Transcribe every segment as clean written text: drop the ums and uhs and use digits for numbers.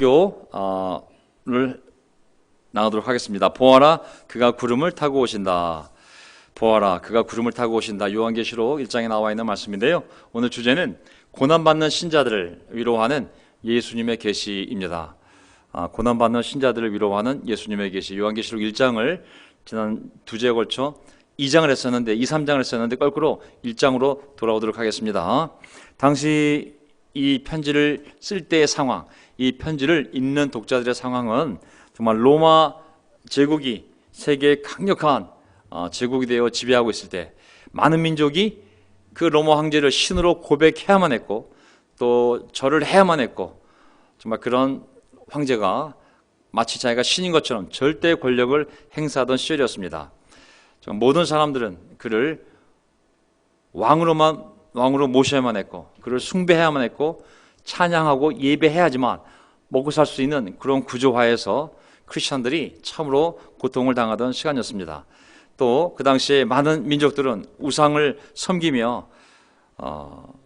를 나누도록 하겠습니다. 보아라, 그가 구름을 타고 오신다. 보아라, 그가 구름을 타고 오신다. 요한계시록 1장에 나와 있는 말씀인데요. 오늘 주제는 고난받는 신자들을 위로하는 예수님의 계시입니다. 고난받는 신자들을 위로하는 예수님의 계시. 요한계시록 1장을 지난 두 주에 걸쳐 2장을 했었는데 2, 3장을 했었는데 거꾸로 1장으로 돌아오도록 하겠습니다. 당시 이 편지를 쓸 때의 상황, 이 편지를 읽는 독자들의 상황은 정말 로마 제국이 세계의 강력한 제국이 되어 지배하고 있을 때 많은 민족이 그 로마 황제를 신으로 고백해야만 했고 또 절을 해야만 했고 정말 그런 황제가 마치 자기가 신인 것처럼 절대 권력을 행사하던 시절이었습니다. 모든 사람들은 그를 왕으로 모셔야만 했고 그를 숭배해야만 했고 찬양하고 예배해야지만 먹고 살 수 있는 그런 구조화에서 크리스천들이 참으로 고통을 당하던 시간이었습니다. 또 그 당시에 많은 민족들은 우상을 섬기며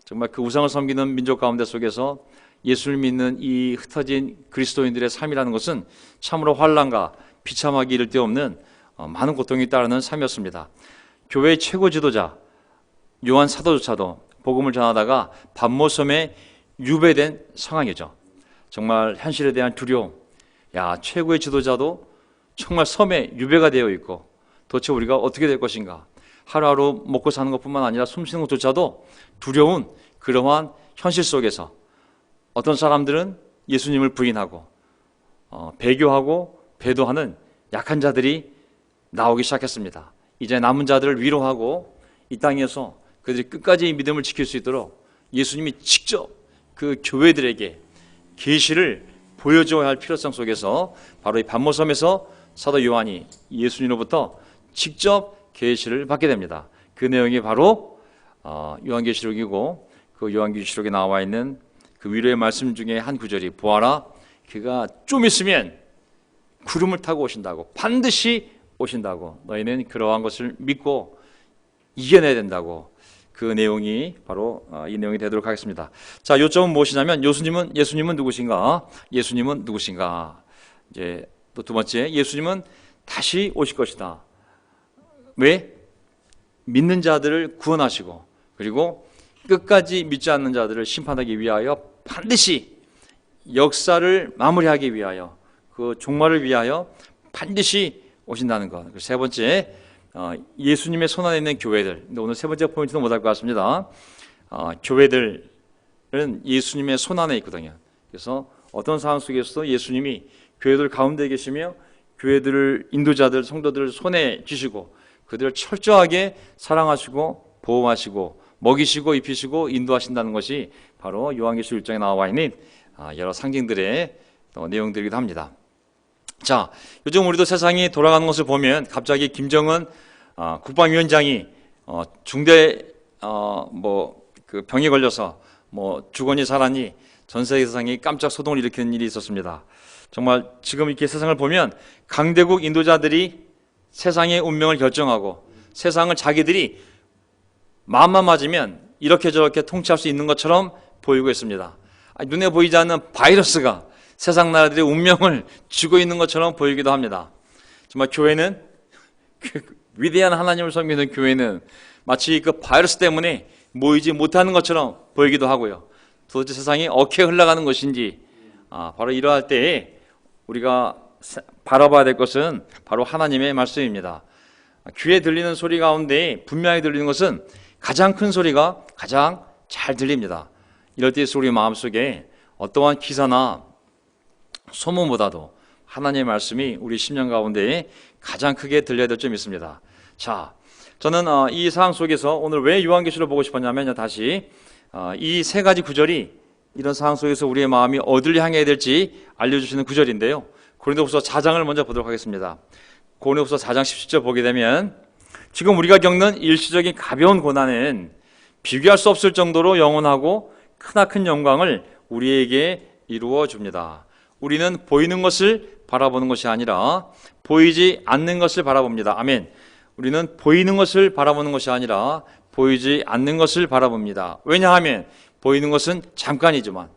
정말 그 우상을 섬기는 민족 가운데 속에서 예수를 믿는 이 흩어진 그리스도인들의 삶이라는 것은 참으로 환난과 비참하기 이를 데 없는 많은 고통이 따르는 삶이었습니다. 교회의 최고 지도자 요한 사도조차도 복음을 전하다가 patmos섬에 유배된 상황이죠. 정말 현실에 대한 두려움, 최고의 지도자도 정말 섬에 유배가 되어 있고 도대체 우리가 어떻게 될 것인가, 하루하루 먹고 사는 것뿐만 아니라 숨쉬는 것조차도 두려운 그러한 현실 속에서 어떤 사람들은 예수님을 부인하고 배교하고 배도하는 약한 자들이 나오기 시작했습니다. 이제 남은 자들을 위로하고 이 땅에서 그들이 끝까지 이 믿음을 지킬 수 있도록 예수님이 직접 그 교회들에게 계시를 보여줘야 할 필요성 속에서 바로 이 patmos섬에서 사도 요한이 예수님으로부터 직접 계시를 받게 됩니다. 그 내용이 바로 요한계시록이고 그 요한계시록에 나와 있는 그 위로의 말씀 중에 한 구절이 보아라, 그가 좀 있으면 구름을 타고 오신다고, 반드시 오신다고, 너희는 그러한 것을 믿고 이겨내야 된다고. 그 내용이 바로 이 내용이 되도록 하겠습니다. 자, 요점은 무엇이냐면 예수님은 누구신가? 예수님은 누구신가? 이제 또 두 번째, 예수님은 다시 오실 것이다. 왜? 믿는 자들을 구원하시고 그리고 끝까지 믿지 않는 자들을 심판하기 위하여 반드시 역사를 마무리하기 위하여 그 종말을 위하여 반드시 오신다는 것. 세 번째, 예수님의 손안에 있는 교회들. 근데 오늘 세 번째 포인트는 못할 것 같습니다. 교회들은 예수님의 손안에 있거든요. 그래서 어떤 상황 속에서도 예수님이 교회들 가운데 계시며 교회들을 인도자들, 성도들을 손에 쥐시고 그들을 철저하게 사랑하시고 보호하시고 먹이시고 입히시고 인도하신다는 것이 바로 요한계시록 1장에 나와 있는 여러 상징들의 내용들이기도 합니다. 자, 요즘 우리도 세상이 돌아가는 것을 보면 갑자기 김정은 국방위원장이 중대 그 병에 걸려서 죽었니 살았니 전 세상이 깜짝 소동을 일으키는 일이 있었습니다. 정말 지금 이렇게 세상을 보면 강대국 인도자들이 세상의 운명을 결정하고 세상을 자기들이 마음만 맞으면 이렇게 저렇게 통치할 수 있는 것처럼 보이고 있습니다. 눈에 보이지 않는 바이러스가 세상 나라들의 운명을 쥐고 있는 것처럼 보이기도 합니다. 정말 교회는 위대한 하나님을 섬기는 교회는 마치 그 바이러스 때문에 모이지 못하는 것처럼 보이기도 하고요. 도대체 세상이 어떻게 흘러가는 것인지 바로 이러할 때에 우리가 바라봐야 될 것은 바로 하나님의 말씀입니다. 귀에 들리는 소리 가운데 분명히 들리는 것은 가장 큰 소리가 가장 잘 들립니다. 이럴 때일수록 우리 마음속에 어떠한 기사나 소문보다도 하나님의 말씀이 우리 심령 가운데에 가장 크게 들려야 될 점이 있습니다. 자, 저는 이 상황 속에서 오늘 왜 요한계시록을 보고 싶었냐면 다시 이 세 가지 구절이 이런 상황 속에서 우리의 마음이 어디를 향해야 될지 알려주시는 구절인데요. 고린도후서 4장을 먼저 보도록 하겠습니다. 고린도후서 4장 17절 보게 되면 지금 우리가 겪는 일시적인 가벼운 고난은 비교할 수 없을 정도로 영원하고 크나큰 영광을 우리에게 이루어 줍니다. 우리는 보이는 것을 바라보는 것이 아니라 보이지 않는 것을 바라봅니다. 아멘. 우리는 보이는 것을 바라보는 것이 아니라 보이지 않는 것을 바라봅니다. 왜냐하면 보이는 것은 잠깐이지만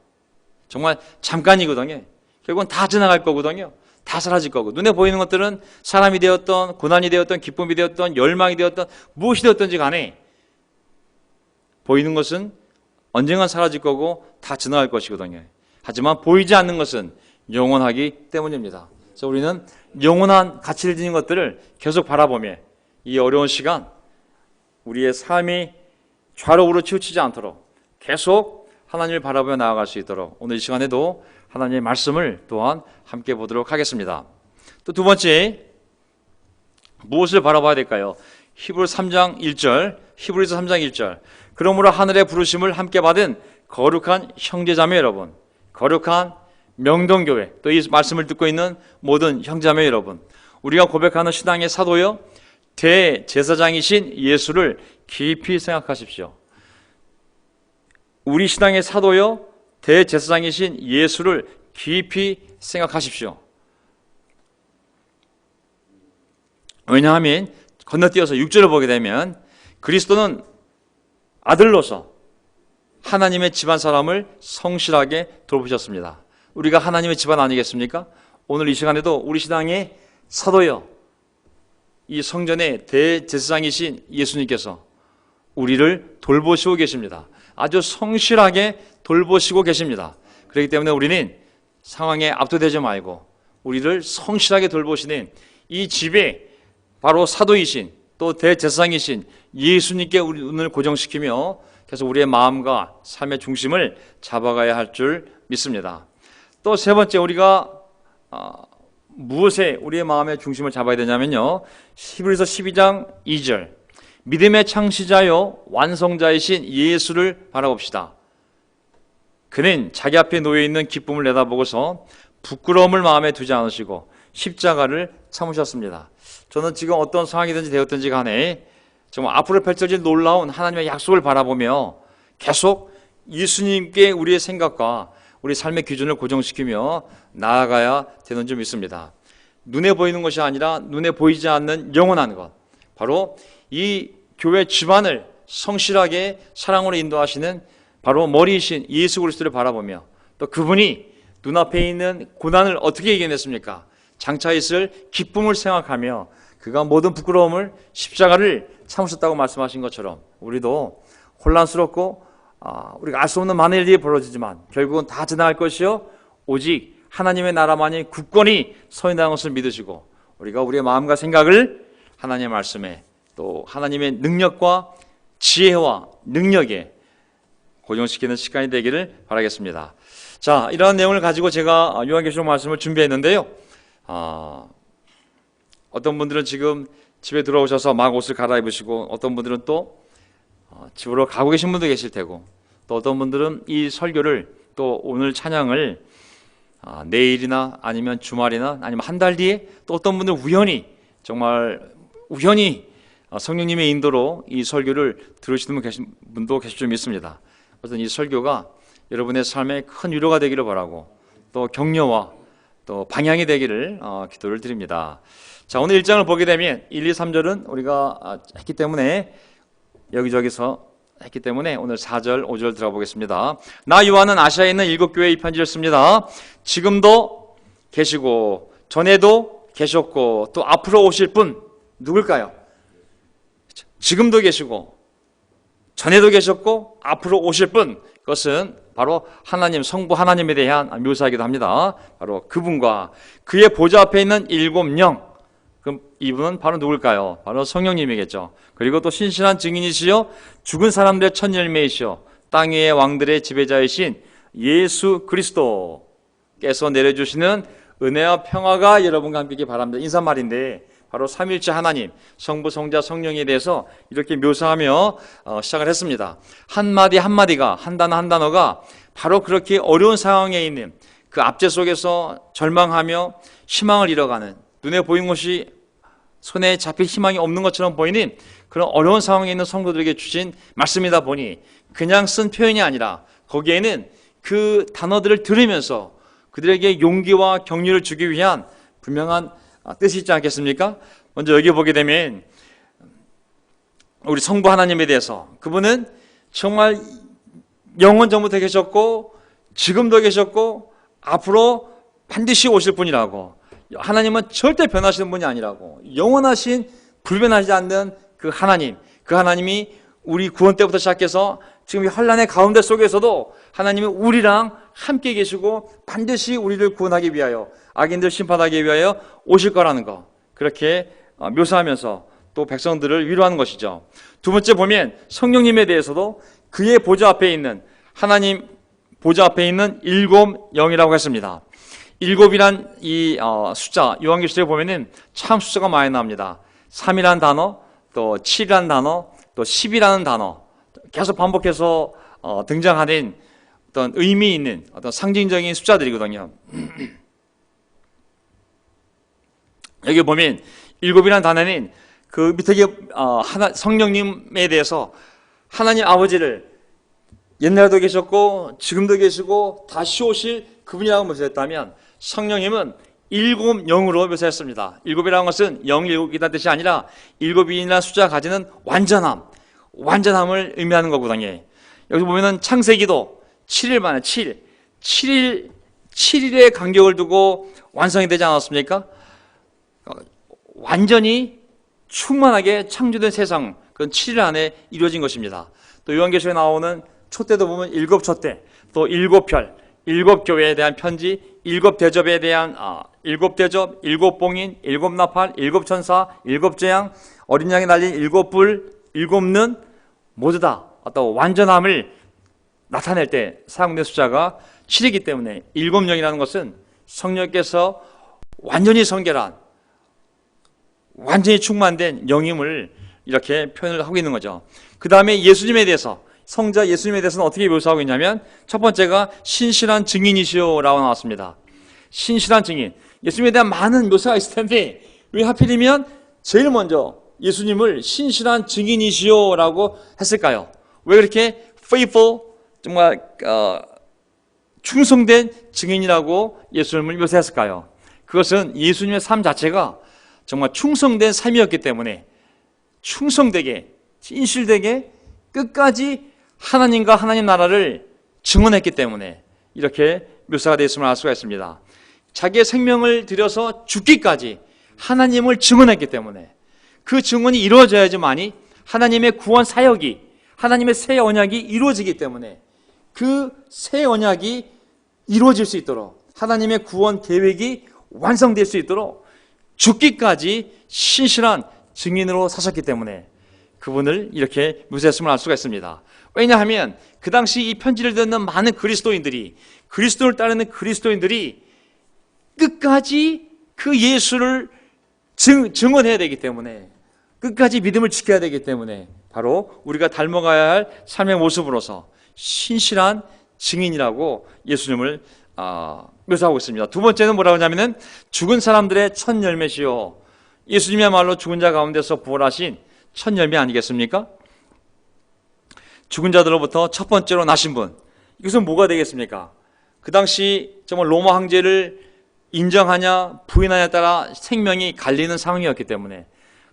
정말 잠깐이거든요. 결국은 다 지나갈 거거든요. 다 사라질 거고, 눈에 보이는 것들은 사람이 되었던, 고난이 되었던, 기쁨이 되었던, 열망이 되었던, 무엇이 되었던지 간에 보이는 것은 언젠간 사라질 거고 다 지나갈 것이거든요. 하지만 보이지 않는 것은 영원하기 때문입니다. 그래서 우리는 영원한 가치를 지닌 것들을 계속 바라보며 이 어려운 시간 우리의 삶이 좌로우로 치우치지 않도록 계속 하나님을 바라보며 나아갈 수 있도록 오늘 이 시간에도 하나님의 말씀을 또한 함께 보도록 하겠습니다. 또 두 번째, 무엇을 바라봐야 될까요? 히브리서 3장 1절. 그러므로 하늘의 부르심을 함께 받은 거룩한 형제자매 여러분, 거룩한 명동교회, 또 이 말씀을 듣고 있는 모든 형제자매 여러분, 우리가 고백하는 신앙의 사도요, 대제사장이신 예수를 깊이 생각하십시오. 우리 신앙의 사도요, 대제사장이신 예수를 깊이 생각하십시오. 왜냐하면 건너뛰어서 6절을 보게 되면 그리스도는 아들로서 하나님의 집안 사람을 성실하게 돌보셨습니다. 우리가 하나님의 집안 아니겠습니까? 오늘 이 시간에도 우리 신앙의 사도요, 이 성전의 대제사장이신 예수님께서 우리를 돌보시고 계십니다. 아주 성실하게 돌보시고 계십니다. 그렇기 때문에 우리는 상황에 압도되지 말고 우리를 성실하게 돌보시는 이 집에 바로 사도이신 또 대제사장이신 예수님께 우리 눈을 고정시키며 계속 우리의 마음과 삶의 중심을 잡아가야 할 줄 믿습니다. 또 세 번째, 우리가 무엇에 우리의 마음의 중심을 잡아야 되냐면요, 히브리서 12장 2절, 믿음의 창시자요 완성자이신 예수를 바라봅시다. 그는 자기 앞에 놓여있는 기쁨을 내다보고서 부끄러움을 마음에 두지 않으시고 십자가를 참으셨습니다. 저는 지금 어떤 상황이든지 되었든지 간에 정말 앞으로 펼쳐질 놀라운 하나님의 약속을 바라보며 계속 예수님께 우리의 생각과 우리 삶의 기준을 고정시키며 나아가야 되는 줄 믿습니다. 눈에 보이는 것이 아니라 눈에 보이지 않는 영원한 것, 바로 이 교회 집안을 성실하게 사랑으로 인도하시는 바로 머리이신 예수 그리스도를 바라보며 또 그분이 눈앞에 있는 고난을 어떻게 이겨냈습니까? 장차 있을 기쁨을 생각하며 그가 모든 부끄러움을 십자가를 참으셨다고 말씀하신 것처럼 우리도 혼란스럽고 우리가 알 수 없는 많은 일이 벌어지지만 결국은 다 지나갈 것이요 오직 하나님의 나라만이 굳건히 서 있는 것을 믿으시고 우리가 우리의 마음과 생각을 하나님의 말씀에 또 하나님의 능력과 지혜와 능력에 고정시키는 시간이 되기를 바라겠습니다. 자, 이러한 내용을 가지고 제가 요한계시록 말씀을 준비했는데요. 어떤 분들은 지금 집에 들어오셔서 막 옷을 갈아입으시고 어떤 분들은 또 집으로 가고 계신 분도 계실 테고 또 어떤 분들은 이 설교를 또 오늘 찬양을 내일이나 아니면 주말이나 아니면 한 달 뒤에 또 어떤 분들은 정말 우연히 성령님의 인도로 이 설교를 들으시는 분도 계실 줄 믿습니다. 그래서 이 설교가 여러분의 삶에 큰 위로가 되기를 바라고 또 격려와 또 방향이 되기를 기도를 드립니다. 자, 오늘 1장을 보게 되면 1, 2, 3절은 우리가 했기 때문에 여기저기서 했기 때문에 오늘 4절, 5절 들어가 보겠습니다. 나 요한은 아시아에 있는 7교회에 이 편지를 씁니다. 지금도 계시고 전에도 계셨고 또 앞으로 오실 분 누굴까요? 지금도 계시고 전에도 계셨고 앞으로 오실 분, 그것은 바로 하나님, 성부 하나님에 대한 묘사이기도 합니다. 바로 그분과 그의 보좌 앞에 있는 7영, 그럼 이분은 바로 누굴까요? 바로 성령님이겠죠. 그리고 또 신실한 증인이시요 죽은 사람들의 첫 열매이시요 땅 위의 왕들의 지배자이신 예수 그리스도께서 내려주시는 은혜와 평화가 여러분과 함께 있기 바랍니다. 인사말인데 바로 삼위일체 하나님, 성부, 성자, 성령에 대해서 이렇게 묘사하며 시작을 했습니다. 한마디 한마디가, 한 단어 한 단어가 바로 그렇게 어려운 상황에 있는 그 압제 속에서 절망하며 희망을 잃어가는, 눈에 보이는 것이 손에 잡힐 희망이 없는 것처럼 보이는 그런 어려운 상황에 있는 성도들에게 주신 말씀이다 보니 그냥 쓴 표현이 아니라 거기에는 그 단어들을 들으면서 그들에게 용기와 격려를 주기 위한 분명한 뜻이 있지 않겠습니까? 먼저 여기 보게 되면 우리 성부 하나님에 대해서, 그분은 정말 영원 전부터 계셨고 지금도 계셨고 앞으로 반드시 오실 분이라고, 하나님은 절대 변하시는 분이 아니라고, 영원하신 불변하지 않는 그 하나님이 우리 구원 때부터 시작해서 지금 이 환난의 가운데 속에서도 하나님은 우리랑 함께 계시고 반드시 우리를 구원하기 위하여, 악인들 심판하기 위하여 오실 거라는 거, 그렇게 묘사하면서 또 백성들을 위로하는 것이죠. 두 번째 보면 성령님에 대해서도 그의 보좌 앞에 있는, 하나님 보좌 앞에 있는 일곱 영이라고 했습니다. 일곱이란 이 숫자, 요한계시록에 보면은 참 숫자가 많이 나옵니다. 3이라는 단어, 또 7이라는 단어, 또 10이라는 단어, 계속 반복해서 등장하는 어떤 의미 있는 어떤 상징적인 숫자들이거든요. 여기 보면 일곱이라는 단어는 그 밑에 성령님에 대해서 하나님 아버지를 옛날에도 계셨고 지금도 계시고 다시 오실 그분이라고 묘사했다면, 성령님은 일곱 영으로 묘사했습니다. 일곱이라는 것은 0일곱이라는 뜻이 아니라 일곱이라는 숫자가 가지는 완전함을 의미하는 거거든요. 여기 보면은 창세기도 7일 만에 7일의 간격을 두고 완성이 되지 않았습니까? 완전히 충만하게 창조된 세상, 그건 7일 안에 이루어진 것입니다. 또 요한계시록에 나오는 촛대도 보면 일곱 촛대, 또 일곱 별, 일곱 교회에 대한 편지, 일곱 대접에 대한 일곱 대접, 일곱 봉인, 일곱 나팔, 일곱 천사, 일곱 재앙, 어린 양이 날린 일곱 불, 일곱 는, 모두 다 어떤 완전함을 나타낼 때 사용된 숫자가 7이기 때문에 일곱 영이라는 것은 성령께서 완전히 성결한, 완전히 충만된 영임을 이렇게 표현을 하고 있는 거죠. 그 다음에 예수님에 대해서, 성자 예수님에 대해서는 어떻게 묘사하고 있냐면, 첫 번째가 신실한 증인이시오라고 나왔습니다. 신실한 증인. 예수님에 대한 많은 묘사가 있을 텐데 왜 하필이면 제일 먼저 예수님을 신실한 증인이시오라고 했을까요? 왜 그렇게 faithful, 정말 충성된 증인이라고 예수님을 묘사했을까요? 그것은 예수님의 삶 자체가 정말 충성된 삶이었기 때문에, 충성되게, 진실되게 끝까지 하나님과 하나님 나라를 증언했기 때문에 이렇게 묘사가 되어 있음을 알 수가 있습니다. 자기의 생명을 들여서 죽기까지 하나님을 증언했기 때문에, 그 증언이 이루어져야지만이 하나님의 구원 사역이, 하나님의 새 언약이 이루어지기 때문에, 그 새 언약이 이루어질 수 있도록, 하나님의 구원 계획이 완성될 수 있도록 죽기까지 신실한 증인으로 사셨기 때문에 그분을 이렇게 묘사했음을 알 수가 있습니다. 왜냐하면 그 당시 이 편지를 듣는 많은 그리스도를 따르는 그리스도인들이 끝까지 그 예수를 증언해야 되기 때문에, 끝까지 믿음을 지켜야 되기 때문에 바로 우리가 닮아가야 할 삶의 모습으로서 신실한 증인이라고 예수님을 묘사하고 있습니다. 두 번째는 뭐라고 하냐면은 죽은 사람들의 첫 열매시요, 예수님이야말로 죽은 자 가운데서 부활하신 첫 열매 아니겠습니까? 죽은 자들로부터 첫 번째로 나신 분, 이것은 뭐가 되겠습니까? 그 당시 정말 로마 황제를 인정하냐 부인하냐에 따라 생명이 갈리는 상황이었기 때문에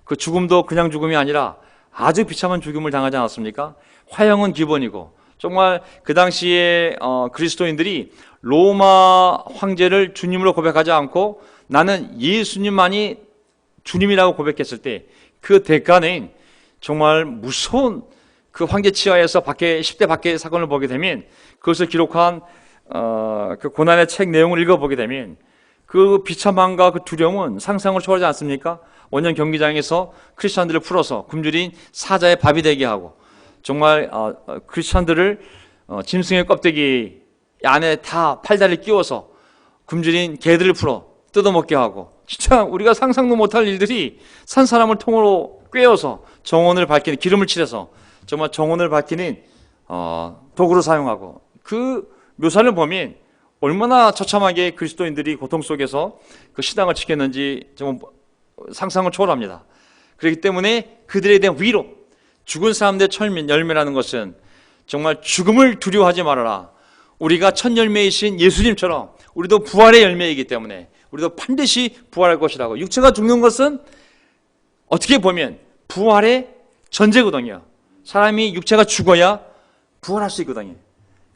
그 죽음도 그냥 죽음이 아니라 아주 비참한 죽음을 당하지 않았습니까? 화형은 기본이고, 정말 그 당시에 그리스도인들이 로마 황제를 주님으로 고백하지 않고 나는 예수님만이 주님이라고 고백했을 때 그 대가는 정말 무서운, 그 황제 치하에서 10대 밖의 사건을 보게 되면, 그것을 기록한 그 고난의 책 내용을 읽어보게 되면 그 비참함과 그 두려움은 상상을 초월하지 않습니까? 원년 경기장에서 크리스천들을 풀어서 굶주린 사자의 밥이 되게 하고, 정말 크리스천들을 짐승의 껍데기 안에 다 팔다리를 끼워서 굶주린 개들을 풀어 뜯어먹게 하고, 진짜 우리가 상상도 못할 일들이 산 사람을 통으로 꿰어서 정원을 밝히는, 기름을 칠해서 정말 정원을 밝히는 도구로 사용하고, 그 묘사를 보면 얼마나 처참하게 그리스도인들이 고통 속에서 그 신앙을 지켰는지 정말 상상을 초월합니다. 그렇기 때문에 그들에 대한 위로, 죽은 사람들의 첫 열매라는 것은 정말 죽음을 두려워하지 말아라, 우리가 첫 열매이신 예수님처럼 우리도 부활의 열매이기 때문에 우리도 반드시 부활할 것이라고. 육체가 죽는 것은 어떻게 보면 부활의 전제거든요. 사람이 육체가 죽어야 부활할 수 있거든요.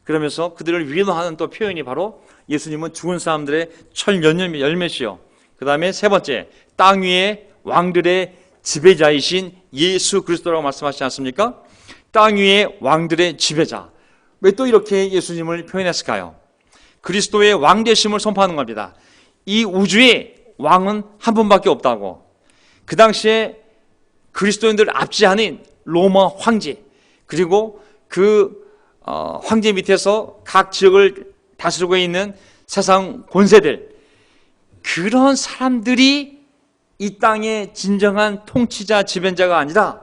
그러면서 그들을 위로하는 또 표현이 바로 예수님은 죽은 사람들의 첫 열매시요. 그 다음에 세 번째, 땅 위의 왕들의 지배자이신 예수 그리스도라고 말씀하시지 않습니까? 땅 위의 왕들의 지배자. 왜 또 이렇게 예수님을 표현했을까요? 그리스도의 왕되심을 선포하는 겁니다. 이 우주의 왕은 한 분밖에 없다고. 그 당시에 그리스도인들을 압제하는 로마 황제, 그리고 그 황제 밑에서 각 지역을 다스리고 있는 세상 권세들, 그런 사람들이 이 땅의 진정한 통치자, 지배자가 아니라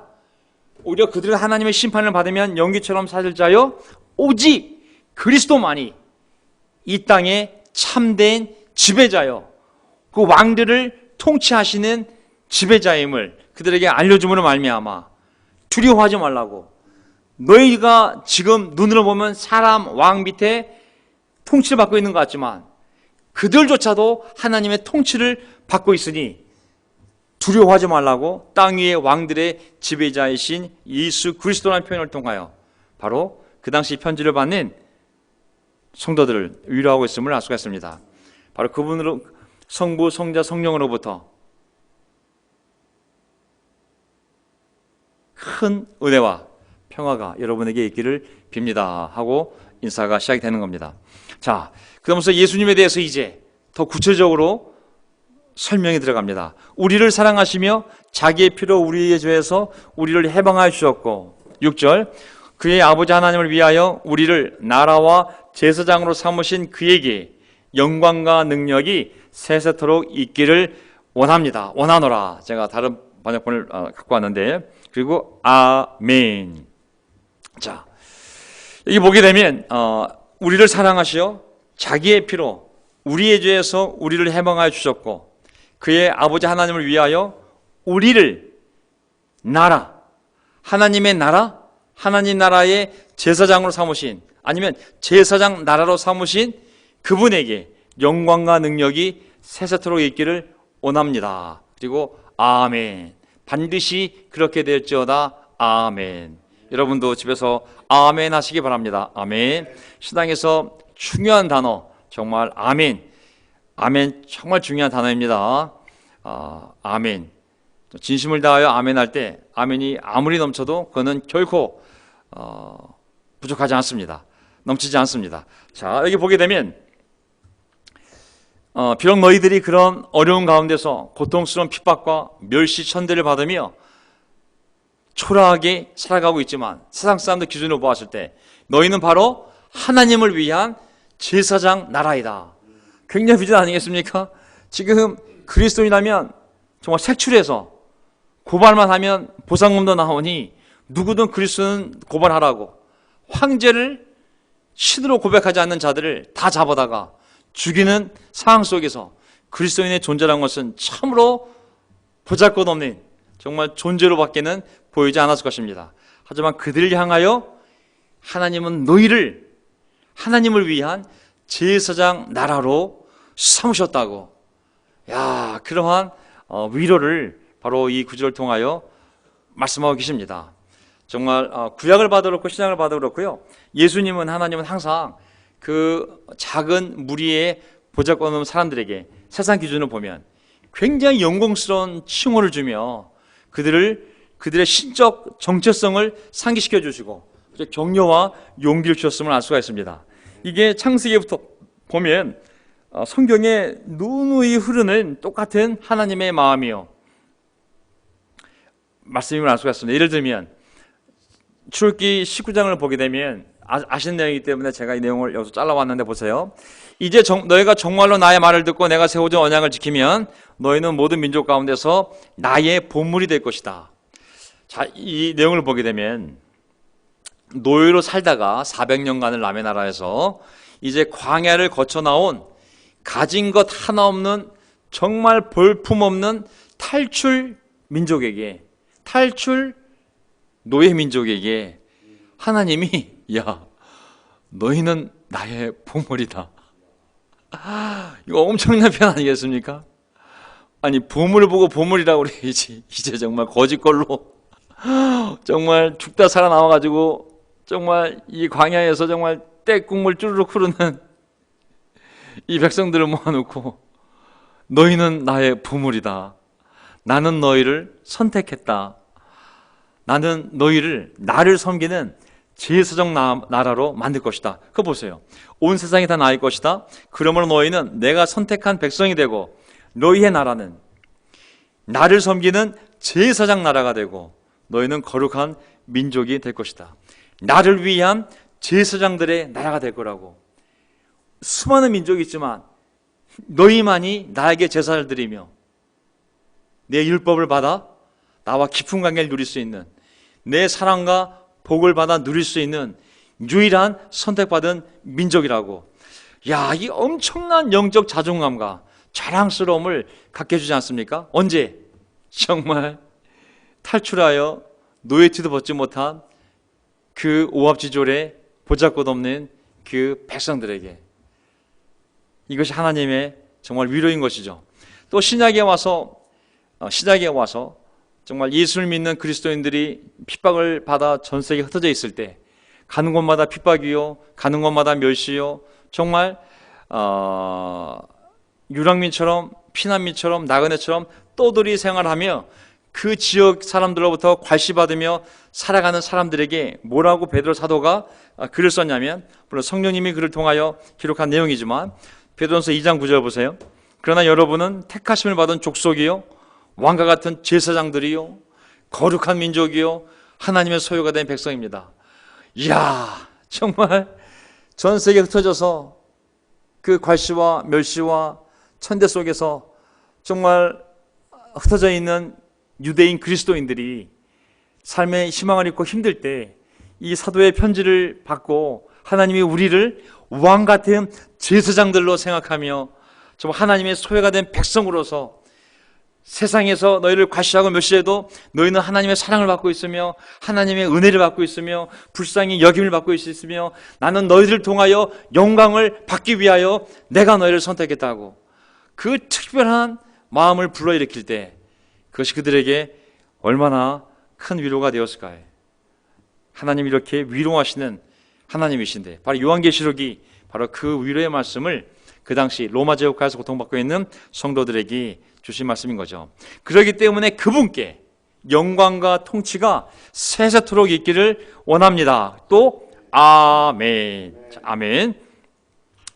오히려 그들은 하나님의 심판을 받으면 연기처럼 사실 자요, 오직 그리스도만이 이 땅의 참된 지배자요, 그 왕들을 통치하시는 지배자임을 그들에게 알려줌으로 말미암아 두려워하지 말라고. 너희가 지금 눈으로 보면 사람 왕 밑에 통치를 받고 있는 것 같지만 그들조차도 하나님의 통치를 받고 있으니 두려워하지 말라고 땅 위의 왕들의 지배자이신 예수 그리스도라는 표현을 통하여 바로 그 당시 편지를 받는 성도들을 위로하고 있음을 알 수가 있습니다. 바로 그분으로 성부, 성자, 성령으로부터 큰 은혜와 평화가 여러분에게 있기를 빕니다 하고 인사가 시작이 되는 겁니다. 자, 그러면서 예수님에 대해서 이제 더 구체적으로 설명이 들어갑니다. 우리를 사랑하시며 자기의 피로 우리의 죄에서 우리를 해방하여 주셨고, 6절, 그의 아버지 하나님을 위하여 우리를 나라와 제사장으로 삼으신 그에게 영광과 능력이 세세토록 있기를 원합니다. 원하노라. 제가 다른 번역본을 갖고 왔는데, 그리고 아멘. 자, 여기 보게 되면 우리를 사랑하시어 자기의 피로 우리의 죄에서 우리를 해방하여 주셨고, 그의 아버지 하나님을 위하여 우리를 나라, 하나님의 나라, 하나님 나라의 제사장으로 삼으신, 아니면 제사장 나라로 삼으신 그분에게 영광과 능력이 세세토록 있기를 원합니다. 그리고 아멘. 반드시 그렇게 될지어다. 아멘. 여러분도 집에서 아멘 하시기 바랍니다. 아멘. 신앙에서 중요한 단어, 정말 아멘. 아멘 정말 중요한 단어입니다. 아멘. 진심을 다하여 아멘 할 때 아멘이 아무리 넘쳐도 그거는 결코 부족하지 않습니다. 넘치지 않습니다. 자, 여기 보게 되면 비록 너희들이 그런 어려운 가운데서 고통스러운 핍박과 멸시 천대를 받으며 초라하게 살아가고 있지만 세상 사람들 기준으로 보았을 때 너희는 바로 하나님을 위한 제사장 나라이다. 굉장히 비전 아니겠습니까? 지금 그리스도인이라면 정말 색출해서 고발만 하면 보상금도 나오니 누구든 그리스도는 고발하라고, 황제를 신으로 고백하지 않는 자들을 다 잡아다가 죽이는 상황 속에서 그리스도인의 존재라는 것은 참으로 보잘것없는 정말 존재로밖에는 보이지 않았을 것입니다. 하지만 그들을 향하여 하나님은 너희를 하나님을 위한 제사장 나라로 삼으셨다고. 야, 그러한 위로를 바로 이 구절을 통하여 말씀하고 계십니다. 정말 구약을 봐도 그렇고 신약을 봐도 그렇고요, 예수님은, 하나님은 항상 그 작은 무리의 보잘것없는 사람들에게 세상 기준으로 보면 굉장히 영광스러운 칭호를 주며 그들의 신적 정체성을 상기시켜 주시고 격려와 용기를 주셨음을 알 수가 있습니다. 이게 창세기부터 보면 성경에 누누이 흐르는 똑같은 하나님의 마음이요, 말씀임을 알 수가 있습니다. 예를 들면 출애굽기 19장을 보게 되면 아시는 내용이기 때문에 제가 이 내용을 여기서 잘라왔는데 보세요. 이제 너희가 정말로 나의 말을 듣고 내가 세워준 언약을 지키면 너희는 모든 민족 가운데서 나의 보물이 될 것이다. 자, 이 내용을 보게 되면 노예로 살다가 400년간을 남의 나라에서 이제 광야를 거쳐 나온 가진 것 하나 없는 정말 볼품없는 탈출 민족에게, 탈출 노예 민족에게 하나님이 야, 너희는 나의 보물이다. 이거 엄청난 표현 아니겠습니까? 아니, 보물을 보고 보물이라고 그래야지. 이제 정말 거짓걸로 정말 죽다 살아나와가지고 정말 이 광야에서 정말 떼국물 쭈르륵 흐르는 이 백성들을 모아놓고 너희는 나의 보물이다. 나는 너희를 선택했다. 나는 너희를 나를 섬기는 제사장 나라로 만들 것이다. 그거 보세요. 온 세상이 다 나의 것이다. 그러므로 너희는 내가 선택한 백성이 되고 너희의 나라는 나를 섬기는 제사장 나라가 되고 너희는 거룩한 민족이 될 것이다. 나를 위한 제사장들의 나라가 될 거라고. 수많은 민족이 있지만 너희만이 나에게 제사를 드리며 내 율법을 받아 나와 깊은 관계를 누릴 수 있는, 내 사랑과 복을 받아 누릴 수 있는 유일한 선택받은 민족이라고. 야, 이 엄청난 영적 자존감과 자랑스러움을 갖게 해주지 않습니까? 언제? 정말 탈출하여 노예티도 벗지 못한 그 오합지졸에 보잘것없는 그 백성들에게. 이것이 하나님의 정말 위로인 것이죠. 또 신약에 와서 정말 예수를 믿는 그리스도인들이 핍박을 받아 전 세계에 흩어져 있을 때 가는 곳마다 핍박이요, 가는 곳마다 멸시요, 정말 유랑민처럼, 피난민처럼, 나그네처럼 떠돌이 생활하며 그 지역 사람들로부터 괄시받으며 살아가는 사람들에게 뭐라고 베드로 사도가 글을 썼냐면, 물론 성령님이 그를 통하여 기록한 내용이지만 베드로전서 2장 9절 보세요. 그러나 여러분은 택하심을 받은 족속이요, 왕과 같은 제사장들이요, 거룩한 민족이요, 하나님의 소유가 된 백성입니다. 이야, 정말 전 세계에 흩어져서 그 괄시와 멸시와 천대 속에서 정말 흩어져 있는 유대인 그리스도인들이 삶의 희망을 잃고 힘들 때 이 사도의 편지를 받고 하나님이 우리를 왕 같은 제사장들로 생각하며 정말 하나님의 소유가 된 백성으로서 세상에서 너희를 과시하고 멸시해도 너희는 하나님의 사랑을 받고 있으며 하나님의 은혜를 받고 있으며 불쌍히 여김을 받고 있으며 나는 너희들을 통하여 영광을 받기 위하여 내가 너희를 선택했다고. 그 특별한 마음을 불러일으킬 때 그것이 그들에게 얼마나 큰 위로가 되었을까요? 하나님이 이렇게 위로하시는 하나님이신데, 바로 요한계시록이 바로 그 위로의 말씀을 그 당시 로마 제국하에서 고통받고 있는 성도들에게 주신 말씀인 거죠. 그렇기 때문에 그분께 영광과 통치가 세세토록 있기를 원합니다. 또 아멘. 아멘.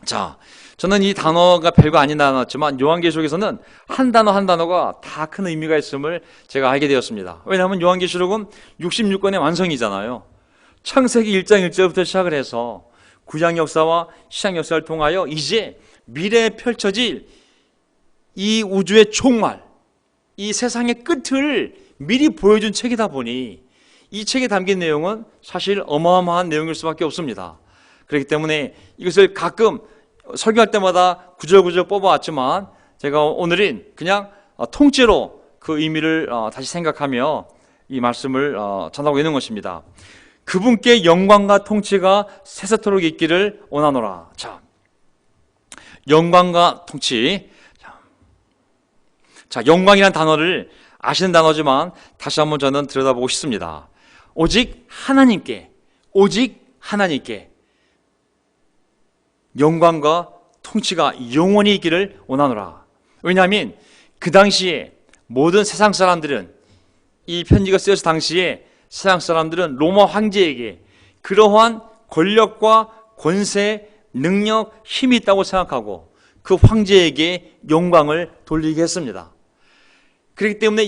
자, 저는 이 단어가 별거 아닌 단어였지만 요한계시록에서는 한 단어 한 단어가 다 큰 의미가 있음을 제가 알게 되었습니다. 왜냐하면 요한계시록은 66권의 완성이잖아요. 창세기 1장 1절부터 시작을 해서 구약 역사와 신약 역사를 통하여 이제 미래에 펼쳐질 이 우주의 종말, 이 세상의 끝을 미리 보여준 책이다 보니 이 책에 담긴 내용은 사실 어마어마한 내용일 수밖에 없습니다. 그렇기 때문에 이것을 가끔 설교할 때마다 구절구절 뽑아왔지만 제가 오늘은 그냥 통째로 그 의미를 다시 생각하며 이 말씀을 전하고 있는 것입니다. 그분께 영광과 통치가 세세토록 있기를 원하노라. 자, 영광과 통치. 자, 영광이라는 단어를 아시는 단어지만 다시 한번 저는 들여다보고 싶습니다. 오직 하나님께 영광과 통치가 영원히 있기를 원하노라. 왜냐하면 그 당시에 모든 세상 사람들은, 이 편지가 쓰여질 당시에 세상 사람들은 로마 황제에게 그러한 권력과 권세, 능력, 힘이 있다고 생각하고 그 황제에게 영광을 돌리게 했습니다. 그렇기 때문에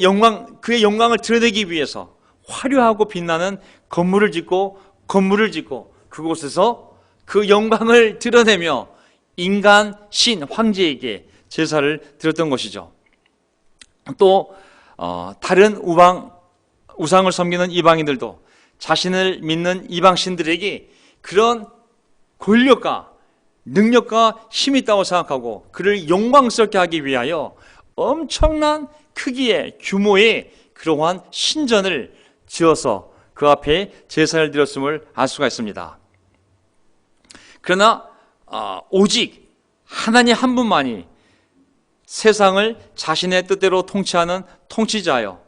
그의 영광을 드러내기 위해서 화려하고 빛나는 건물을 짓고 그곳에서 그 영광을 드러내며 인간 신 황제에게 제사를 드렸던 것이죠. 또 다른 우상을 섬기는 이방인들도 자신을 믿는 이방신들에게 그런 권력과 능력과 힘이 있다고 생각하고 그를 영광스럽게 하기 위하여 엄청난 크기의 규모의 그러한 신전을 지어서 그 앞에 제사를 드렸음을 알 수가 있습니다. 그러나 오직 하나님 한 분만이 세상을 자신의 뜻대로 통치하는 통치자요,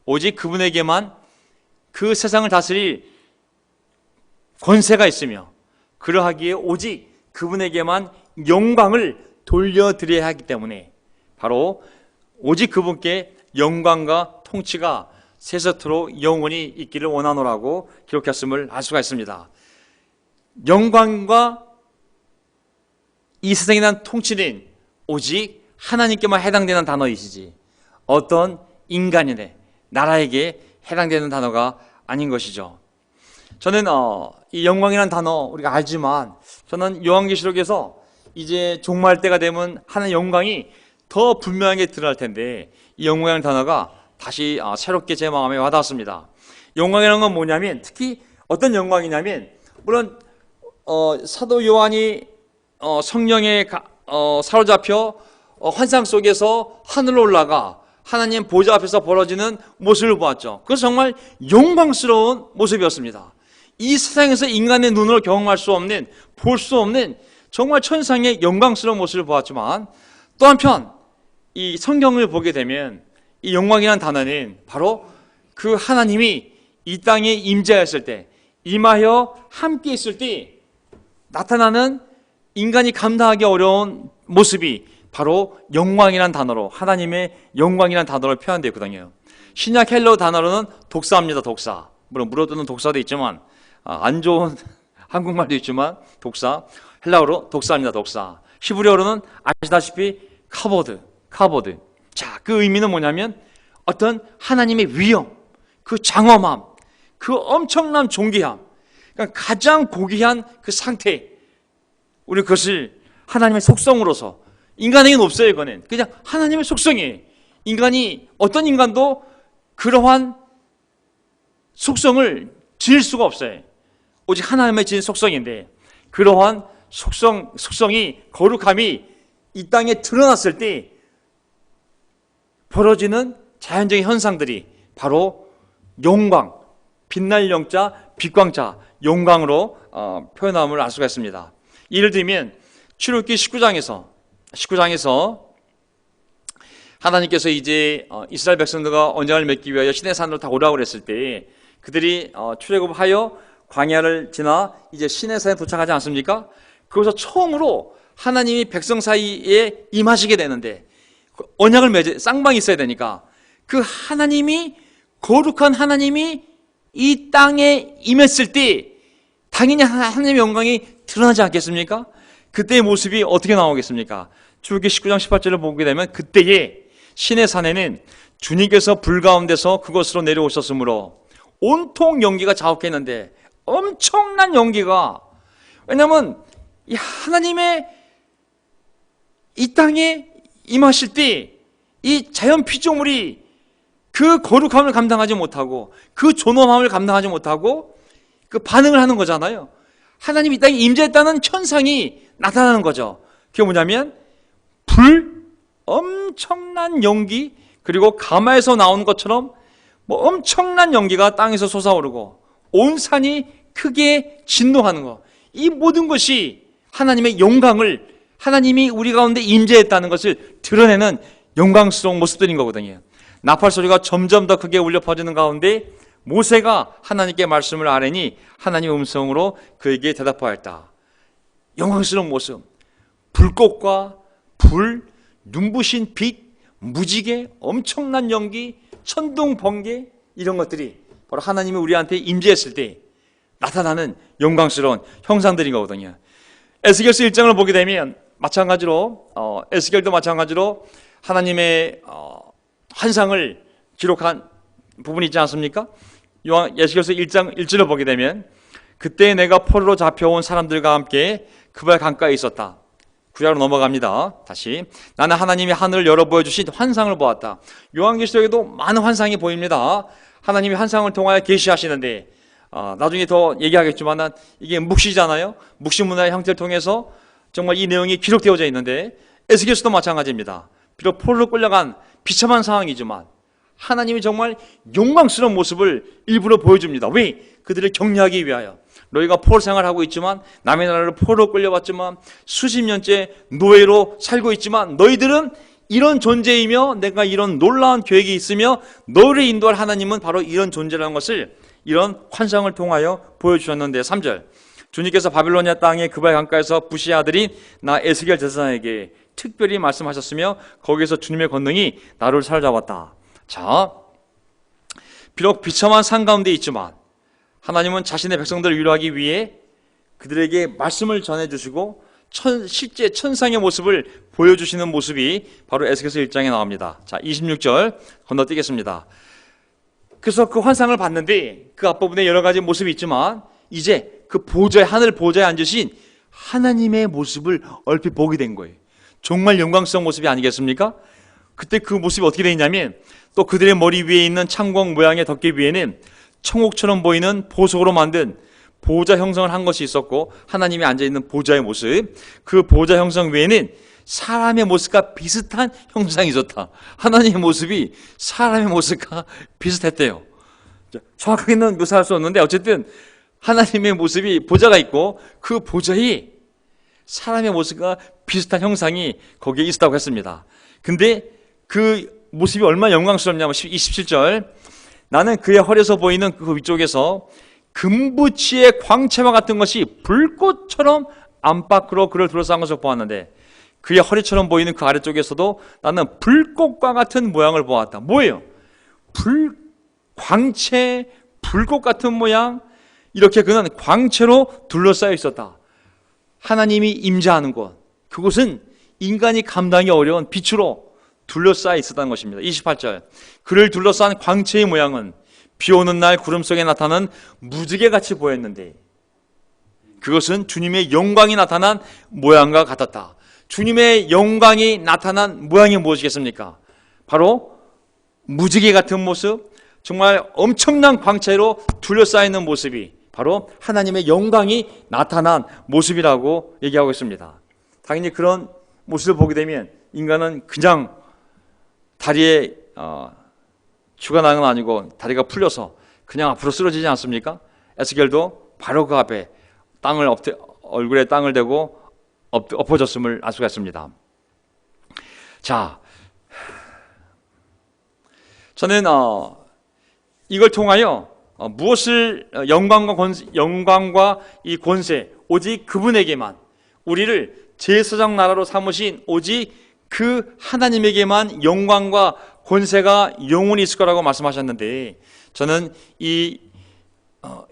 오직 그분에게만 그 세상을 다스릴 권세가 있으며 그러하기에 오직 그분에게만 영광을 돌려드려야 하기 때문에 바로 오직 그분께 영광과 통치가 세세토록 영원히 있기를 원하노라고 기록했음을 알 수가 있습니다. 영광과 이 세상에 대한 통치는 오직 하나님께만 해당되는 단어이시지 어떤 인간이네 나라에게 해당되는 단어가 아닌 것이죠. 저는 이 영광이라는 단어 우리가 알지만 저는 요한계시록에서 이제 종말 때가 되면 하나님의 영광이 더 분명하게 드러날 텐데 이 영광이라는 단어가 다시 새롭게 제 마음에 와닿았습니다. 영광이라는 건 뭐냐면 특히 어떤 영광이냐면 물론 사도 요한이 성령에 사로잡혀 환상 속에서 하늘로 올라가 하나님 보좌 앞에서 벌어지는 모습을 보았죠. 그것은 정말 영광스러운 모습이었습니다. 이 세상에서 인간의 눈으로 경험할 수 없는 볼 수 없는 정말 천상의 영광스러운 모습을 보았지만 또 한편 이 성경을 보게 되면 이 영광이라는 단어는 바로 그 하나님이 이 땅에 임재하였을 때 임하여 함께 있을 때 나타나는 인간이 감당하기 어려운 모습이 바로 영광이라는 단어로 하나님의 영광이라는 단어로 표현되어 있거든요. 신약 헬러 단어로는 독사입니다. 독사. 물론 물어뜯는 독사도 있지만 안 좋은 한국말도 있지만 독사. 헬라어로 독사입니다. 독사. 히브리어로는 아시다시피 카보드. 자, 그 의미는 뭐냐면 어떤 하나님의 위엄, 그 장엄함, 그 엄청난 존귀함, 그러니까 가장 고귀한 그 상태, 우리 그것을 하나님의 속성으로서 인간에게는 없어요. 이거는 그냥 하나님의 속성이에요. 인간이 어떤 인간도 그러한 속성을 지을 수가 없어요. 오직 하나님의 지은 속성인데 그러한 속성이 거룩함이 이 땅에 드러났을 때 벌어지는 자연적인 현상들이 바로 영광, 빛날 영자, 빛광자, 영광으로 표현함을 알 수가 있습니다. 예를 들면 출애굽기 19장에서 하나님께서 이제 이스라엘 백성들과 언약을 맺기 위하여 시내산으로 다 오라고 그랬을 때 그들이 출애굽하여 광야를 지나 이제 시내산에 도착하지 않습니까? 거기서 처음으로 하나님이 백성 사이에 임하시게 되는데 언약을 맺어 쌍방이 있어야 되니까 그 하나님이 거룩한 하나님이 이 땅에 임했을 때 당연히 하나님의 영광이 드러나지 않겠습니까? 그때의 모습이 어떻게 나오겠습니까? 출애굽기 19장 18절을 보게 되면 그때에 시내산에는 주님께서 불 가운데서 그곳으로 내려오셨으므로 온통 연기가 자욱했는데 엄청난 연기가 왜냐하면 이 하나님의 이 땅에 임하실 때 이 자연 피조물이 그 거룩함을 감당하지 못하고 그 존엄함을 감당하지 못하고 그 반응을 하는 거잖아요. 하나님이 이 땅에 임재했다는 현상이 나타나는 거죠. 그게 뭐냐면 불, 엄청난 연기, 그리고 가마에서 나오는 것처럼 뭐 엄청난 연기가 땅에서 솟아오르고 온 산이 크게 진동하는 것. 이 모든 것이 하나님의 영광을 하나님이 우리 가운데 임재했다는 것을 드러내는 영광스러운 모습들인 거거든요. 나팔 소리가 점점 더 크게 울려 퍼지는 가운데 모세가 하나님께 말씀을 아뢰니 하나님의 음성으로 그에게 대답하였다. 영광스러운 모습, 불꽃과 불, 눈부신 빛, 무지개, 엄청난 연기, 천둥, 번개 이런 것들이 바로 하나님이 우리한테 임재했을 때 나타나는 영광스러운 형상들인 거거든요. 에스겔서 1장을 보게 되면 마찬가지로 에스겔도 마찬가지로 하나님의 환상을 기록한 부분이 있지 않습니까? 에스겔서 1장 1절을 보게 되면 그때 내가 포로로 잡혀온 사람들과 함께 그발 강가에 있었다. 구약으로 넘어갑니다. 다시 나는 하나님이 하늘을 열어 보여주신 환상을 보았다. 요한계시록에도 많은 환상이 보입니다. 하나님이 환상을 통하여 계시하시는데 나중에 더 얘기하겠지만 이게 묵시잖아요. 묵시 문화의 형태를 통해서 정말 이 내용이 기록되어져 있는데 에스겔서도 마찬가지입니다. 비록 포로로 끌려간 비참한 상황이지만 하나님이 정말 영광스러운 모습을 일부러 보여줍니다. 왜? 그들을 격려하기 위하여. 너희가 포로 생활하고 있지만 남의 나라로 포로로 끌려왔지만 수십 년째 노예로 살고 있지만 너희들은 이런 존재이며 내가 이런 놀라운 계획이 있으며 너를 인도할 하나님은 바로 이런 존재라는 것을 이런 환상을 통하여 보여주셨는데 3절 주님께서 바빌로니아 땅의 그발 강가에서 부시의 아들인 나 에스겔 제사장에게 특별히 말씀하셨으며 거기에서 주님의 권능이 나를 사로잡았다. 자, 비록 비참한 산 가운데 있지만 하나님은 자신의 백성들을 위로하기 위해 그들에게 말씀을 전해주시고 실제 천상의 모습을 보여주시는 모습이 바로 에스겔서 1장에 나옵니다. 자, 26절 건너뛰겠습니다. 그래서 그 환상을 봤는데 그 앞부분에 여러 가지 모습이 있지만 이제 그 보좌에, 하늘 보좌에 앉으신 하나님의 모습을 얼핏 보게 된 거예요. 정말 영광스러운 모습이 아니겠습니까? 그때 그 모습이 어떻게 되냐면 또 그들의 머리 위에 있는 창공 모양의 덮개 위에는 청옥처럼 보이는 보석으로 만든 보좌 형성을 한 것이 있었고 하나님이 앉아있는 보좌의 모습, 그 보좌 형성 외에는 사람의 모습과 비슷한 형상이 있었다. 하나님의 모습이 사람의 모습과 비슷했대요. 정확하게는 묘사할 수 없는데 어쨌든 하나님의 모습이 보좌가 있고 그 보좌에 사람의 모습과 비슷한 형상이 거기에 있었다고 했습니다. 근데 그 모습이 얼마나 영광스럽냐면 27절 나는 그의 허리에서 보이는 그 위쪽에서 금부치의 광채와 같은 것이 불꽃처럼 안팎으로 그를 둘러싼 것을 보았는데 그의 허리처럼 보이는 그 아래쪽에서도 나는 불꽃과 같은 모양을 보았다. 뭐예요? 광채, 불꽃 같은 모양, 이렇게 그는 광채로 둘러싸여 있었다. 하나님이 임재하는 곳, 그곳은 인간이 감당이 어려운 빛으로 둘러싸여 있었다는 것입니다. 28절 그를 둘러싼 광채의 모양은 비 오는 날 구름 속에 나타나는 무지개같이 보였는데 그것은 주님의 영광이 나타난 모양과 같았다. 주님의 영광이 나타난 모양이 무엇이겠습니까? 바로 무지개 같은 모습, 정말 엄청난 광채로 둘러싸여 있는 모습이 바로 하나님의 영광이 나타난 모습이라고 얘기하고 있습니다. 당연히 그런 모습을 보게 되면 인간은 그냥 다리에 쥐가 나는 건 아니고 다리가 풀려서 그냥 앞으로 쓰러지지 않습니까? 에스겔도 바로 그 앞에 얼굴에 땅을 대고 엎어졌음을 알 수가 있습니다. 자, 저는 이걸 통하여 무엇을 영광과 이 권세 오직 그분에게만, 우리를 제사장 나라로 삼으신 오직 그 하나님에게만 영광과 권세가 영원히 있을 거라고 말씀하셨는데, 저는 이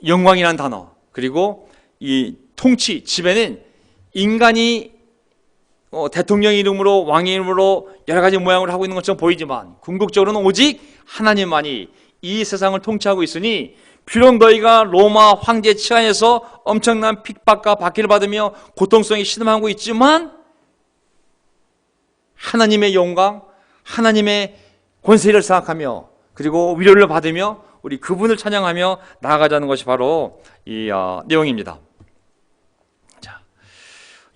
영광이라는 단어 그리고 이 통치, 지배는 인간이 대통령 이름으로, 왕의 이름으로 여러 가지 모양을 하고 있는 것처럼 보이지만 궁극적으로는 오직 하나님만이 이 세상을 통치하고 있으니, 비록 너희가 로마 황제 치하에서 엄청난 핍박과 박해를 받으며 고통성에 신음하고 있지만 하나님의 영광, 하나님의 권세를 생각하며 그리고 위로를 받으며 우리 그분을 찬양하며 나아가자는 것이 바로 이 내용입니다. 자,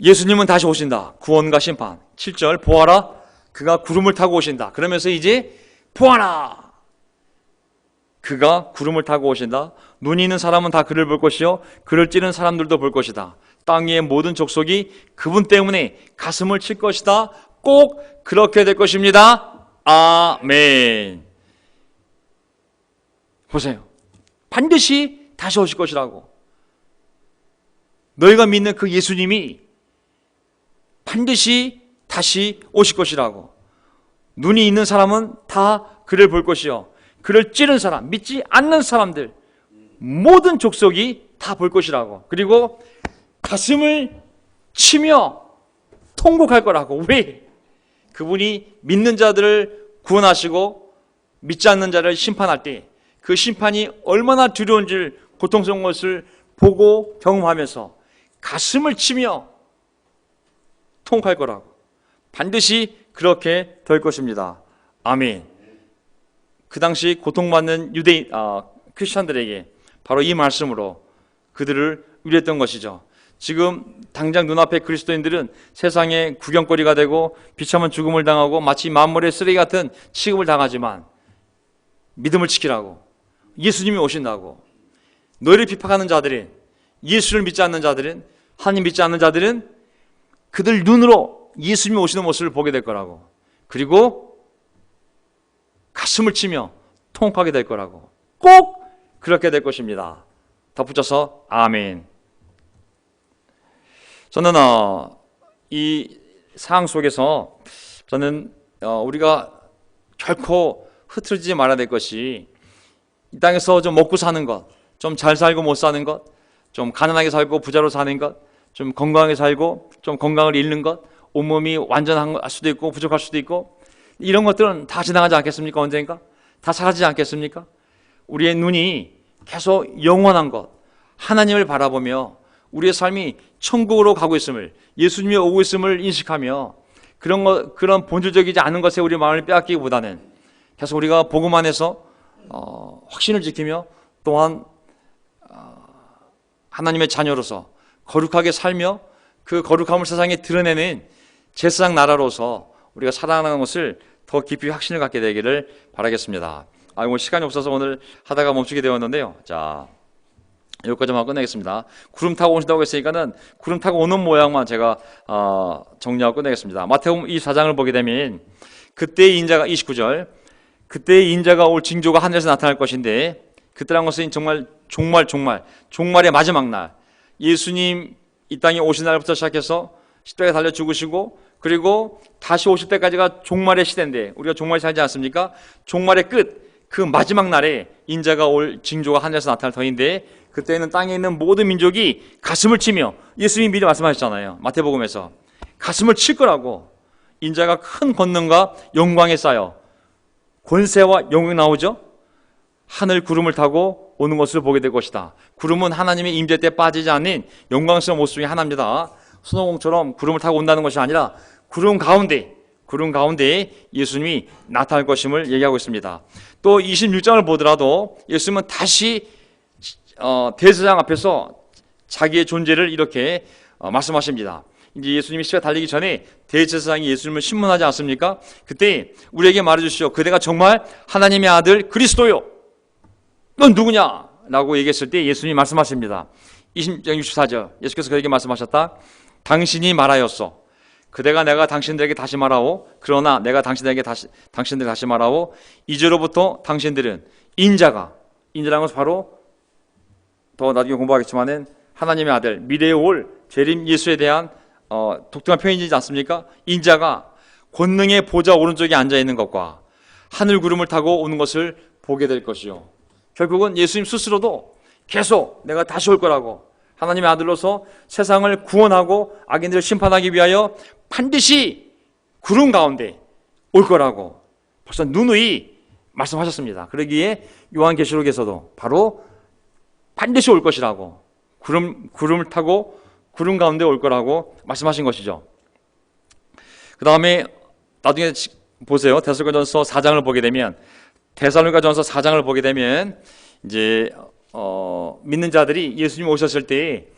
예수님은 다시 오신다. 구원과 심판. 7절 보아라, 그가 구름을 타고 오신다. 그러면서 이제 보아라, 그가 구름을 타고 오신다. 눈이 있는 사람은 다 그를 볼 것이요 그를 찌른 사람들도 볼 것이다. 땅 위의 모든 족속이 그분 때문에 가슴을 칠 것이다. 꼭 그렇게 될 것입니다. 아멘. 보세요. 반드시 다시 오실 것이라고. 너희가 믿는 그 예수님이 반드시 다시 오실 것이라고. 눈이 있는 사람은 다 그를 볼 것이요 그를 찌른 사람, 믿지 않는 사람들, 모든 족속이 다 볼 것이라고. 그리고 가슴을 치며 통곡할 거라고. 왜? 그분이 믿는 자들을 구원하시고 믿지 않는 자를 심판할 때 그 심판이 얼마나 두려운지, 고통스러운 것을 보고 경험하면서 가슴을 치며 통곡할 거라고. 반드시 그렇게 될 것입니다. 아멘. 그 당시 고통받는 유대인 크리스천들에게 바로 이 말씀으로 그들을 위로했던 것이죠. 지금 당장 눈앞에 그리스도인들은 세상의 구경거리가 되고 비참한 죽음을 당하고 마치 만물의 쓰레기 같은 취급을 당하지만 믿음을 지키라고, 예수님이 오신다고. 너희를 비판하는 자들은, 예수를 믿지 않는 자들은, 하나님 믿지 않는 자들은 그들 눈으로 예수님이 오시는 모습을 보게 될 거라고. 그리고 가슴을 치며 통곡하게 될 거라고. 꼭 그렇게 될 것입니다. 덧붙여서 아멘. 저는 이 상황 속에서 저는 우리가 결코 흐트러지지 말아야 될 것이 이 땅에서 좀 먹고 사는 것, 좀 잘 살고 못 사는 것, 좀 가난하게 살고 부자로 사는 것, 좀 건강하게 살고 좀 건강을 잃는 것, 온몸이 완전한 수도 있고 부족할 수도 있고, 이런 것들은 다 지나가지 않겠습니까? 언젠가 다 사라지지 않겠습니까? 우리의 눈이 계속 영원한 것, 하나님을 바라보며 우리의 삶이 천국으로 가고 있음을, 예수님이 오고 있음을 인식하며 그런 본질적이지 않은 것에 우리 마음을 빼앗기기보다는 계속 우리가 복음 안에서 확신을 지키며 또한 하나님의 자녀로서 거룩하게 살며 그 거룩함을 세상에 드러내는 제사장 나라로서 우리가 살아가는 것을 더 깊이 확신을 갖게 되기를 바라겠습니다. 오늘 시간이 없어서 오늘 하다가 멈추게 되었는데요. 자, 여기까지만 끝내겠습니다. 구름 타고 오신다고 했으니까는 구름 타고 오는 모양만 제가 정리하고 끝내겠습니다. 마태복음 24장을 보게 되면 그때의 인자가 29절, 그때의 인자가 올 징조가 하늘에서 나타날 것인데, 그때란 것은 정말 종말의 마지막 날, 예수님 이 땅에 오신 날부터 시작해서 십자가에 달려 죽으시고 그리고 다시 오실 때까지가 종말의 시대인데, 우리가 종말에 살지 않습니까? 종말의 끝, 그 마지막 날에 인자가 올 징조가 하늘에서 나타날 터인데, 그때는 땅에 있는 모든 민족이 가슴을 치며, 예수님이 미리 말씀하셨잖아요. 마태복음에서 가슴을 칠 거라고. 인자가 큰 권능과 영광에 쌓여 권세와 영광이 나오죠. 하늘 구름을 타고 오는 것을 보게 될 것이다. 구름은 하나님의 임재 때 빠지지 않는 영광스러운 모습 중에 하나입니다. 손오공처럼 구름을 타고 온다는 것이 아니라 구름 가운데 예수님이 나타날 것임을 얘기하고 있습니다. 또 26장을 보더라도 예수님은 다시 대제사장 앞에서 자기의 존재를 이렇게 말씀하십니다. 이제 예수님이 십자가에 달리기 전에 대제사장이 예수님을 신문하지 않습니까? 그때 우리에게 말해주시오. 그대가 정말 하나님의 아들 그리스도요, 넌 누구냐? 라고 얘기했을 때 예수님이 말씀하십니다. 20장 64절, 예수께서 그에게 말씀하셨다. 당신이 말하였소. 그대가 내가 당신들에게 다시 말하오. 그러나 내가 당신들에게 다시 말하오. 이제로부터 당신들은 인자라는 것은 바로 더 나중에 공부하겠지만은 하나님의 아들, 미래에 올 재림 예수에 대한 독특한 표현이지 않습니까? 인자가 권능의 보좌 오른쪽에 앉아 있는 것과 하늘 구름을 타고 오는 것을 보게 될 것이요. 결국은 예수님 스스로도 계속 내가 다시 올 거라고, 하나님의 아들로서 세상을 구원하고 악인들을 심판하기 위하여 반드시 구름 가운데 올 거라고 벌써 누누이 말씀하셨습니다. 그러기에 요한계시록에서도 바로 반드시 올 것이라고, 구름을 타고 구름 가운데 올 거라고 말씀하신 것이죠. 그 다음에 나중에 보세요. 데살로니가전서 4장을 보게 되면 이제 믿는 자들이 예수님 오셨을 때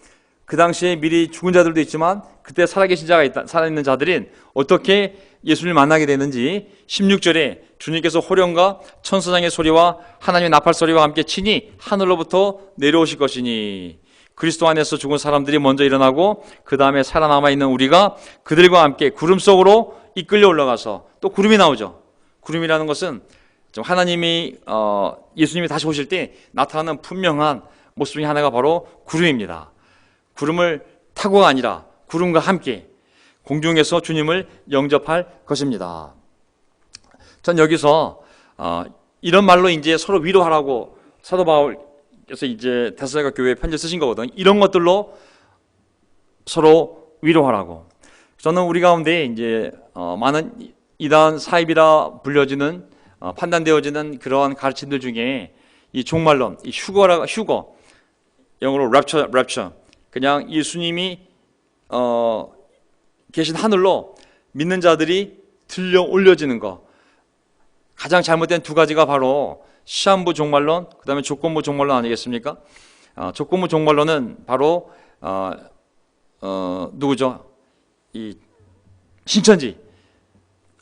그 당시에 미리 죽은 자들도 있지만 그때 살아계신 자가 살아있는 자들은 어떻게 예수님을 만나게 되는지 16절에 주님께서 호령과 천사장의 소리와 하나님의 나팔 소리와 함께 친히 하늘로부터 내려오실 것이니 그리스도 안에서 죽은 사람들이 먼저 일어나고 그 다음에 살아남아 있는 우리가 그들과 함께 구름 속으로 이끌려 올라가서, 또 구름이 나오죠. 구름이라는 것은 하나님이 예수님이 다시 오실 때 나타나는 분명한 모습 중에 하나가 바로 구름입니다. 구름을 타고가 아니라 구름과 함께 공중에서 주님을 영접할 것입니다. 전 여기서 이런 말로 이제 서로 위로하라고 사도 바울께서 이제 데살로니가 교회에 편지 쓰신 거거든요. 이런 것들로 서로 위로하라고. 저는 우리 가운데 이제 많은 이단 사입이라 불려지는 판단되어지는 그러한 가르침들 중에 이 종말론, 이 휴거, 영어로 rapture, 그냥 예수님이 계신 하늘로 믿는 자들이 들려 올려지는 것, 가장 잘못된 두 가지가 바로 시한부 종말론, 그 다음에 조건부 종말론 아니겠습니까? 조건부 종말론은 바로 누구죠? 이 신천지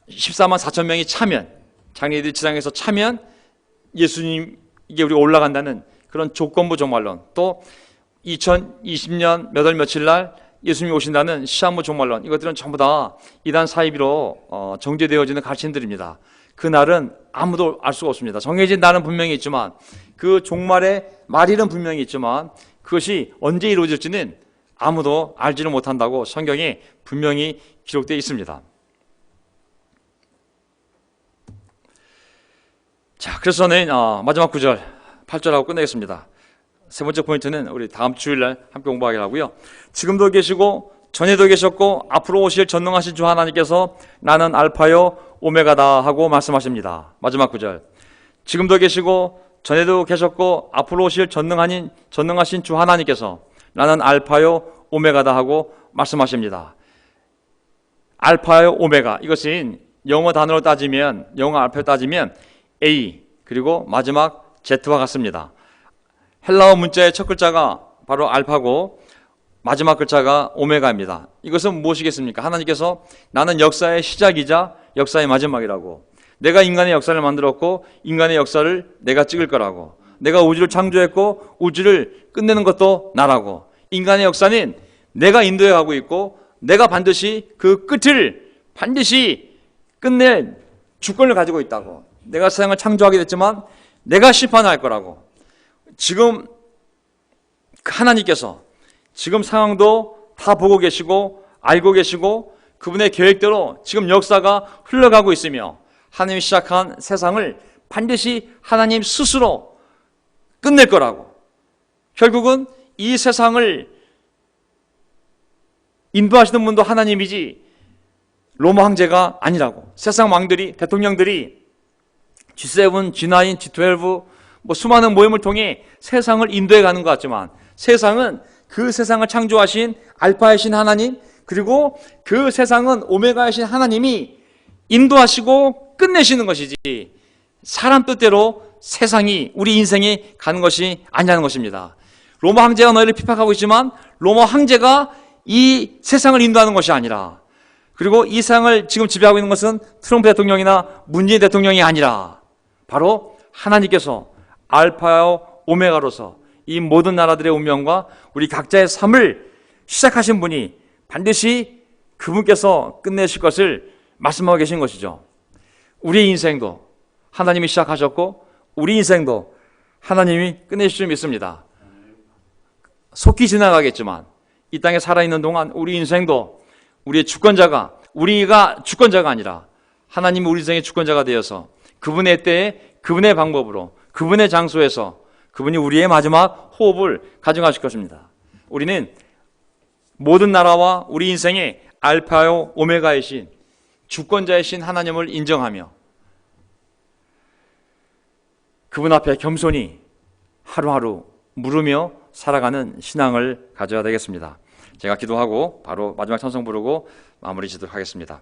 14만 4천 명이 차면, 장래들 지상에서 차면 예수님 이게 우리가 올라간다는 그런 조건부 종말론, 또 2020년 몇 월 며칠 날 예수님이 오신다는 시한부 종말론, 이것들은 전부 다 이단 사이비로 정죄되어지는 가르침들입니다. 그 날은 아무도 알 수가 없습니다. 정해진 날은 분명히 있지만, 그 종말의 말일은 분명히 있지만 그것이 언제 이루어질지는 아무도 알지를 못한다고 성경에 분명히 기록되어 있습니다. 자, 그래서 저는 마지막 9절, 8절하고 끝내겠습니다. 세 번째 포인트는 우리 다음 주일날 함께 공부하기로 하고요. 지금도 계시고 전에도 계셨고 앞으로 오실 전능하신 주 하나님께서 나는 알파요 오메가다 하고 말씀하십니다. 마지막 9절, 지금도 계시고 전에도 계셨고 앞으로 오실 전능하신 주 하나님께서 나는 알파요 오메가다 하고 말씀하십니다. 알파요 오메가, 이것은 영어 단어로 따지면, 영어 알파로 따지면 A 그리고 마지막 Z와 같습니다. 헬라어 문자의 첫 글자가 바로 알파고 마지막 글자가 오메가입니다. 이것은 무엇이겠습니까? 하나님께서 나는 역사의 시작이자 역사의 마지막이라고, 내가 인간의 역사를 만들었고 인간의 역사를 내가 찍을 거라고, 내가 우주를 창조했고 우주를 끝내는 것도 나라고, 인간의 역사는 내가 인도해 가고 있고 내가 반드시 그 끝을 반드시 끝낼 주권을 가지고 있다고, 내가 세상을 창조하게 됐지만 내가 심판할 거라고, 지금 하나님께서 지금 상황도 다 보고 계시고 알고 계시고 그분의 계획대로 지금 역사가 흘러가고 있으며 하나님이 시작한 세상을 반드시 하나님 스스로 끝낼 거라고, 결국은 이 세상을 인도하시는 분도 하나님이지 로마 황제가 아니라고, 세상 왕들이, 대통령들이 G7, G9, G12 수많은 모임을 통해 세상을 인도해 가는 것 같지만 세상은 그 세상을 창조하신 알파이신 하나님, 그리고 그 세상은 오메가이신 하나님이 인도하시고 끝내시는 것이지 사람 뜻대로 세상이, 우리 인생이 가는 것이 아니라는 것입니다. 로마 황제가 너희를 핍박하고 있지만 로마 황제가 이 세상을 인도하는 것이 아니라, 그리고 이 세상을 지금 지배하고 있는 것은 트럼프 대통령이나 문재인 대통령이 아니라 바로 하나님께서 알파요 오메가로서 이 모든 나라들의 운명과 우리 각자의 삶을 시작하신 분이 반드시 그분께서 끝내실 것을 말씀하고 계신 것이죠. 우리의 인생도 하나님이 시작하셨고 우리 인생도 하나님이 끝내실 줄 믿습니다. 속히 지나가겠지만 이 땅에 살아있는 동안 우리 인생도 우리의 주권자가, 우리가 주권자가 아니라 하나님이 우리 인생의 주권자가 되어서 그분의 때에 그분의 방법으로 그분의 장소에서 그분이 우리의 마지막 호흡을 가져가실 것입니다. 우리는 모든 나라와 우리 인생의 알파요 오메가이신 주권자이신 하나님을 인정하며 그분 앞에 겸손히 하루하루 물으며 살아가는 신앙을 가져야 되겠습니다. 제가 기도하고 바로 마지막 찬송 부르고 마무리 짓도록 하겠습니다.